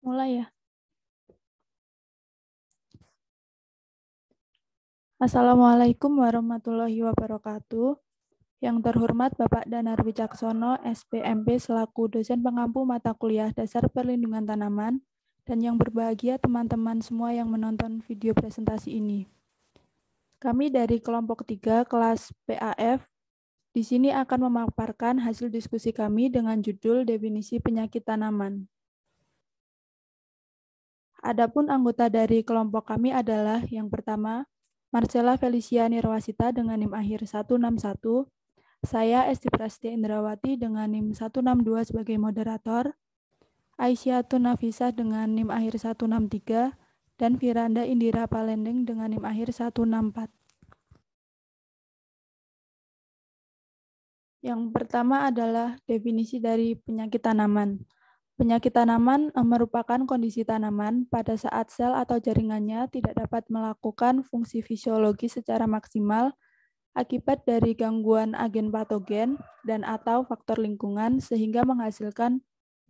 Mulai ya. Assalamualaikum warahmatullahi wabarakatuh. Yang terhormat Bapak Danar Wicaksono, SPMP selaku dosen pengampu mata kuliah Dasar Perlindungan Tanaman, dan yang berbahagia teman-teman semua yang menonton video presentasi ini. Kami dari kelompok 3 kelas PAF di sini akan memaparkan hasil diskusi kami dengan judul definisi penyakit tanaman. Adapun anggota dari kelompok kami adalah yang pertama, Marcella Felicia Nirwasita dengan NIM akhir 161, saya Esti Prastia Indrawati dengan NIM 162 sebagai moderator, Aisyatun Nafisah dengan NIM akhir 163, dan Firanda Indira Palendeng dengan NIM akhir 164. Yang pertama adalah definisi dari penyakit tanaman. Penyakit tanaman merupakan kondisi tanaman pada saat sel atau jaringannya tidak dapat melakukan fungsi fisiologi secara maksimal akibat dari gangguan agen patogen dan atau faktor lingkungan sehingga menghasilkan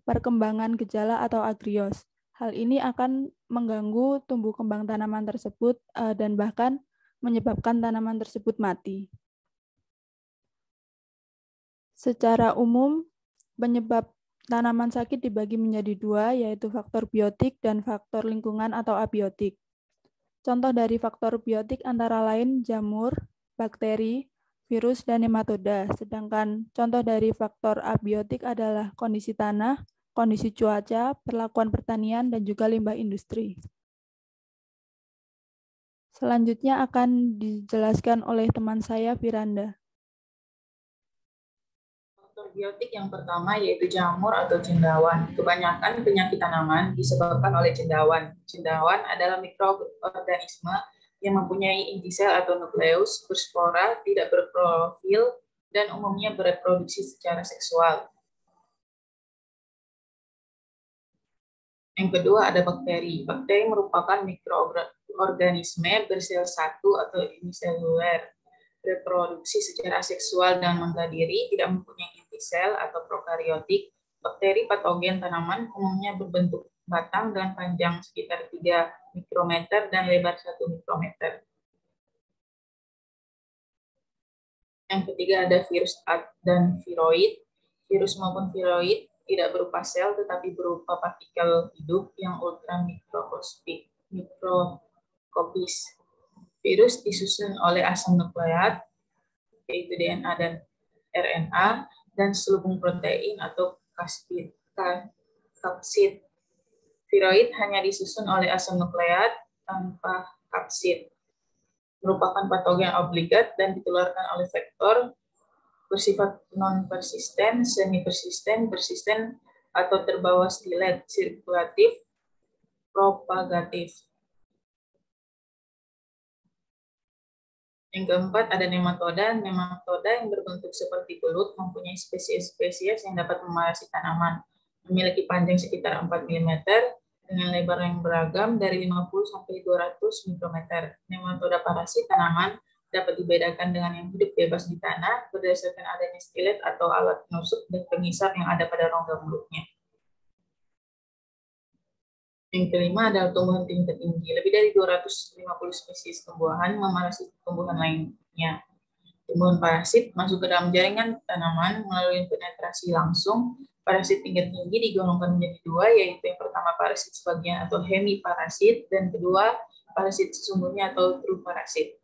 perkembangan gejala atau agrios. Hal ini akan mengganggu tumbuh kembang tanaman tersebut dan bahkan menyebabkan tanaman tersebut mati. Secara umum, penyebab tanaman sakit dibagi menjadi dua, yaitu faktor biotik dan faktor lingkungan atau abiotik. Contoh dari faktor biotik antara lain jamur, bakteri, virus, dan nematoda. Sedangkan contoh dari faktor abiotik adalah kondisi tanah, kondisi cuaca, perlakuan pertanian, dan juga limbah industri. Selanjutnya akan dijelaskan oleh teman saya, Firanda. Faktor biotik yang pertama yaitu jamur atau cendawan. Kebanyakan penyakit tanaman disebabkan oleh cendawan. Cendawan adalah mikroorganisme yang mempunyai inti sel atau nukleus, berspora, tidak berprofil, dan umumnya bereproduksi secara seksual. Yang kedua ada bakteri. Bakteri merupakan mikroorganisme bersel satu atau uniseluler, reproduksi secara seksual dan membela diri, tidak mempunyai inti sel atau prokariotik. Bakteri patogen tanaman umumnya berbentuk batang dengan panjang sekitar 3 mikrometer dan lebar 1 mikrometer. Yang ketiga ada virus dan viroid. Virus maupun viroid tidak berupa sel tetapi berupa partikel hidup yang ultramikroskopis. Virus disusun oleh asam nukleat, yaitu DNA dan RNA, dan selubung protein atau kapsid. Viroid hanya disusun oleh asam nukleat tanpa kapsid. Merupakan patogen obligat dan ditularkan oleh vektor, bersifat non-persisten, semi-persisten, persisten, atau terbawa stilet, sirkulatif, propagatif. Yang keempat ada nematoda. Nematoda yang berbentuk seperti belut mempunyai spesies-spesies yang dapat memarasi tanaman. Memiliki panjang sekitar 4 mm dengan lebar yang beragam dari 50 sampai 200 mikrometer. Nematoda parasit tanaman dapat dibedakan dengan yang hidup bebas di tanah berdasarkan adanya stilet atau alat penusuk dan pengisap yang ada pada rongga mulutnya. Yang kelima adalah tumbuhan tingkat tinggi. Lebih dari 250 spesies tumbuhan memarasi tumbuhan lainnya. Tumbuhan parasit masuk ke dalam jaringan tanaman melalui penetrasi langsung. Parasit tingkat tinggi digolongkan menjadi dua, yaitu yang pertama parasit sebagian atau hemiparasit, dan kedua parasit sesungguhnya atau true parasit.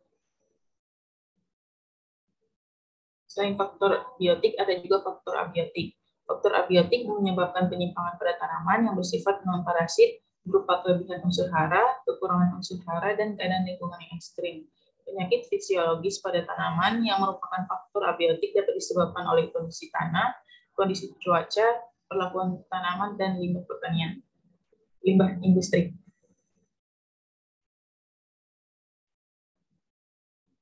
Selain faktor biotik, ada juga faktor abiotik. Faktor abiotik menyebabkan penyimpangan pada tanaman yang bersifat non-parasit, berupa kelebihan unsur hara, kekurangan unsur hara, dan keadaan lingkungan yang ekstrim. Penyakit fisiologis pada tanaman yang merupakan faktor abiotik dapat disebabkan oleh kondisi tanah, kondisi cuaca, perlakuan tanaman, dan limbah pertanian, limbah industri.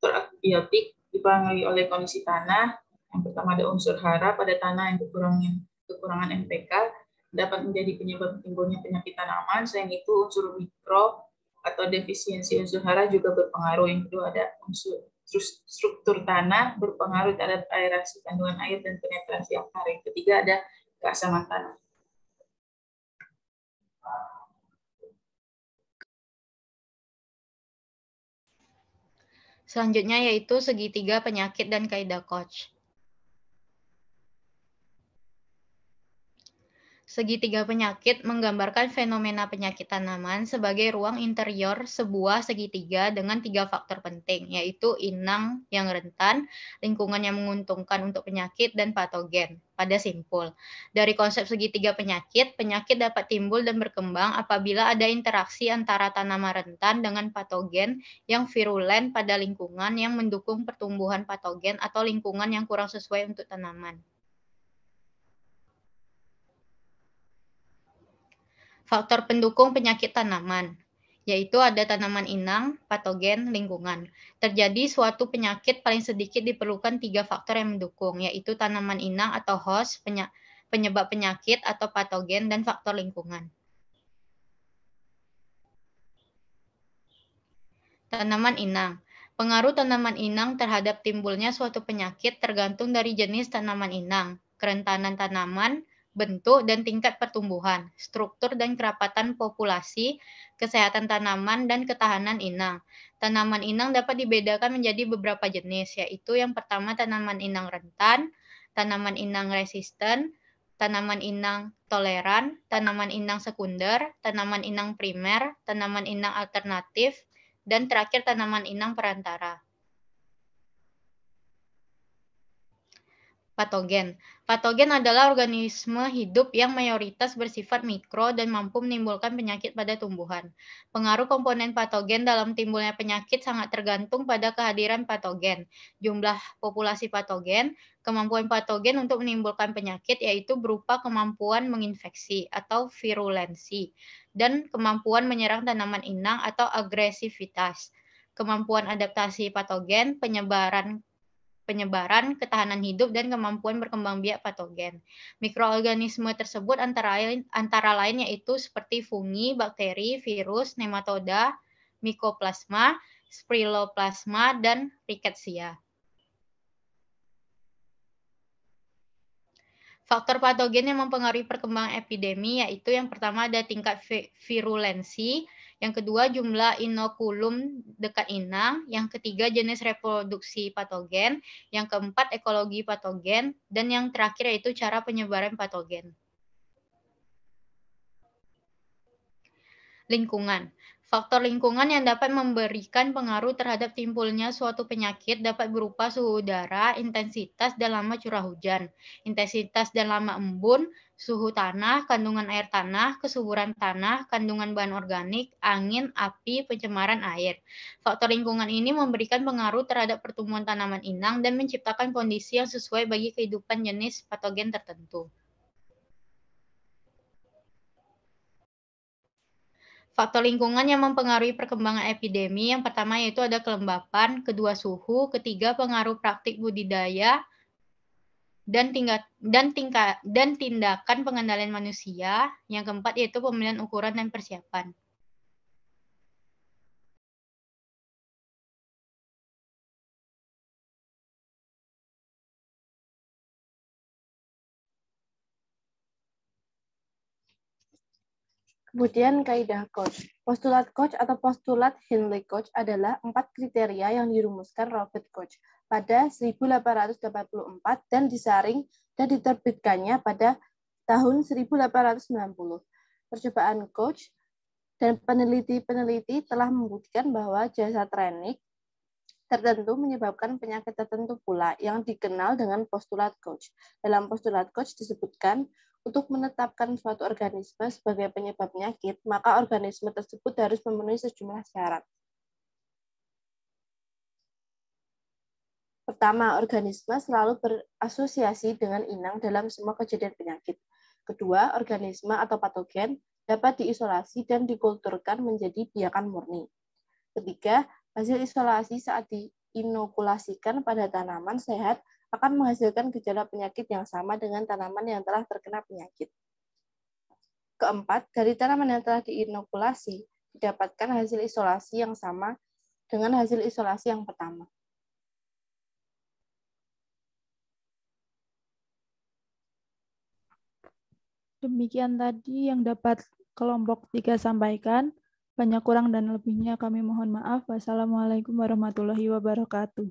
Faktor abiotik dipengaruhi oleh kondisi tanah. Yang pertama ada unsur hara pada tanah yang kekurangan NPK dapat menjadi penyebab timbulnya penyakit tanaman. Selain itu unsur mikro atau defisiensi unsur hara juga berpengaruh. Yang kedua ada unsur struktur tanah berpengaruh terhadap aerasi kandungan air dan penetrasi akar. Yang ketiga ada keasaman tanah. Selanjutnya yaitu segitiga penyakit dan kaidah Koch. Segitiga penyakit menggambarkan fenomena penyakit tanaman sebagai ruang interior sebuah segitiga dengan 3 faktor penting, yaitu inang yang rentan, lingkungan yang menguntungkan untuk penyakit, dan patogen. Pada simpul, dari konsep segitiga penyakit, penyakit dapat timbul dan berkembang apabila ada interaksi antara tanaman rentan dengan patogen yang virulen pada lingkungan yang mendukung pertumbuhan patogen atau lingkungan yang kurang sesuai untuk tanaman. Faktor pendukung penyakit tanaman, yaitu ada tanaman inang, patogen, lingkungan. Terjadi suatu penyakit paling sedikit diperlukan 3 faktor yang mendukung, yaitu tanaman inang atau host, penyebab penyakit atau patogen, dan faktor lingkungan. Tanaman inang. Pengaruh tanaman inang terhadap timbulnya suatu penyakit tergantung dari jenis tanaman inang, kerentanan tanaman, bentuk dan tingkat pertumbuhan, struktur dan kerapatan populasi, kesehatan tanaman, dan ketahanan inang. Tanaman inang dapat dibedakan menjadi beberapa jenis, yaitu yang pertama tanaman inang rentan, tanaman inang resisten, tanaman inang toleran, tanaman inang sekunder, tanaman inang primer, tanaman inang alternatif, dan terakhir tanaman inang perantara. Patogen. Patogen adalah organisme hidup yang mayoritas bersifat mikro dan mampu menimbulkan penyakit pada tumbuhan. Pengaruh komponen patogen dalam timbulnya penyakit sangat tergantung pada kehadiran patogen, jumlah populasi patogen, kemampuan patogen untuk menimbulkan penyakit yaitu berupa kemampuan menginfeksi atau virulensi, dan kemampuan menyerang tanaman inang atau agresivitas, kemampuan adaptasi patogen, penyebaran, ketahanan hidup, dan kemampuan berkembang biak patogen. Mikroorganisme tersebut antara lain yaitu seperti fungi, bakteri, virus, nematoda, mycoplasma, spiruloplasma, dan rickettsia. Faktor patogen yang mempengaruhi perkembangan epidemi yaitu yang pertama ada tingkat virulensi, yang kedua jumlah inokulum dekat inang, yang ketiga jenis reproduksi patogen, yang keempat ekologi patogen, dan yang terakhir yaitu cara penyebaran patogen. Lingkungan. Faktor lingkungan yang dapat memberikan pengaruh terhadap timbulnya suatu penyakit dapat berupa suhu udara, intensitas dan lama curah hujan, intensitas dan lama embun, suhu tanah, kandungan air tanah, kesuburan tanah, kandungan bahan organik, angin, api, pencemaran air. Faktor lingkungan ini memberikan pengaruh terhadap pertumbuhan tanaman inang dan menciptakan kondisi yang sesuai bagi kehidupan jenis patogen tertentu. Faktor lingkungan yang mempengaruhi perkembangan epidemi yang pertama yaitu ada kelembapan, kedua suhu, ketiga pengaruh praktik budidaya, dan tindakan pengendalian manusia, yang keempat yaitu pemilihan ukuran dan persiapan. Kemudian kaidah Koch. Postulat Koch atau postulat Henle-Koch adalah 4 kriteria yang dirumuskan Robert Koch pada 1884 dan disaring dan diterbitkannya pada tahun 1890. Percobaan Koch dan peneliti-peneliti telah membuktikan bahwa jasa trenik tertentu menyebabkan penyakit tertentu pula yang dikenal dengan postulat Koch. Dalam postulat Koch disebutkan, untuk menetapkan suatu organisme sebagai penyebab penyakit, maka organisme tersebut harus memenuhi sejumlah syarat. Pertama, organisme selalu berasosiasi dengan inang dalam semua kejadian penyakit. Kedua, organisme atau patogen dapat diisolasi dan dikulturkan menjadi biakan murni. Ketiga, hasil isolasi saat diinokulasikan pada tanaman sehat akan menghasilkan gejala penyakit yang sama dengan tanaman yang telah terkena penyakit. Keempat, dari tanaman yang telah diinokulasi didapatkan hasil isolasi yang sama dengan hasil isolasi yang pertama. Demikian tadi yang dapat kelompok 3 sampaikan. Banyak kurang dan lebihnya kami mohon maaf. Wassalamualaikum warahmatullahi wabarakatuh.